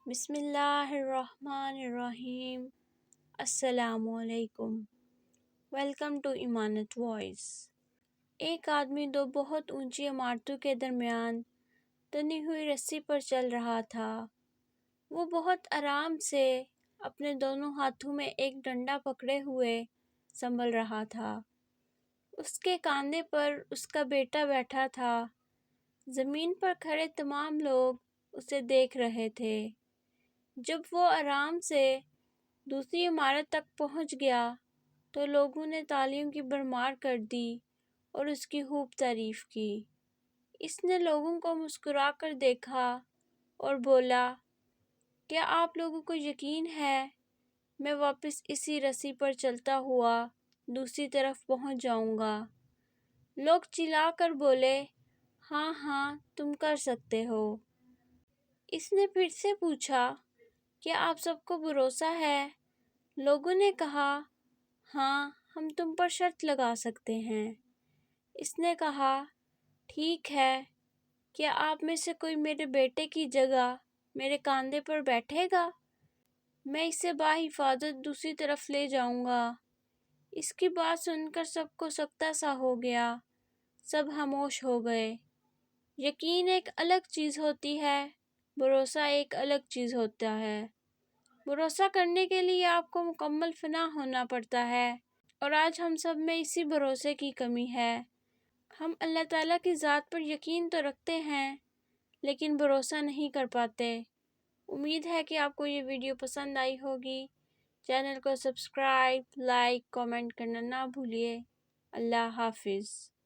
بسم اللہ الرحمن الرحیم۔ السلام علیکم۔ ویلکم ٹو ایمانت وائس۔ ایک آدمی دو بہت اونچی عمارتوں کے درمیان تنی ہوئی رسی پر چل رہا تھا۔ وہ بہت آرام سے اپنے دونوں ہاتھوں میں ایک ڈنڈا پکڑے ہوئے سنبھل رہا تھا۔ اس کے کاندھے پر اس کا بیٹا بیٹھا تھا۔ زمین پر کھڑے تمام لوگ اسے دیکھ رہے تھے۔ جب وہ آرام سے دوسری عمارت تک پہنچ گیا تو لوگوں نے تالیوں کی بھرمار کر دی اور اس کی خوب تعریف کی۔ اس نے لوگوں کو مسکرا کر دیکھا اور بولا، کیا آپ لوگوں کو یقین ہے میں واپس اسی رسی پر چلتا ہوا دوسری طرف پہنچ جاؤں گا؟ لوگ چلا کر بولے، ہاں ہاں تم کر سکتے ہو۔ اس نے پھر سے پوچھا، کیا آپ سب کو بھروسہ ہے؟ لوگوں نے کہا، ہاں ہم تم پر شرط لگا سکتے ہیں۔ اس نے کہا، ٹھیک ہے، کیا آپ میں سے کوئی میرے بیٹے کی جگہ میرے کاندھے پر بیٹھے گا؟ میں اسے بحفاظت دوسری طرف لے جاؤں گا۔ اس کی بات سن کر سب کو سکتہ سا ہو گیا۔ سب خاموش ہو گئے۔ یقین ایک الگ چیز ہوتی ہے، بھروسہ ایک الگ چیز ہوتا ہے۔ بھروسہ کرنے کے لیے آپ کو مکمل فنا ہونا پڑتا ہے، اور آج ہم سب میں اسی بھروسے کی کمی ہے۔ ہم اللہ تعالیٰ کی ذات پر یقین تو رکھتے ہیں لیکن بھروسہ نہیں کر پاتے۔ امید ہے کہ آپ کو یہ ویڈیو پسند آئی ہوگی۔ چینل کو سبسکرائب، لائک، کامنٹ کرنا نہ بھولیے۔ اللہ حافظ۔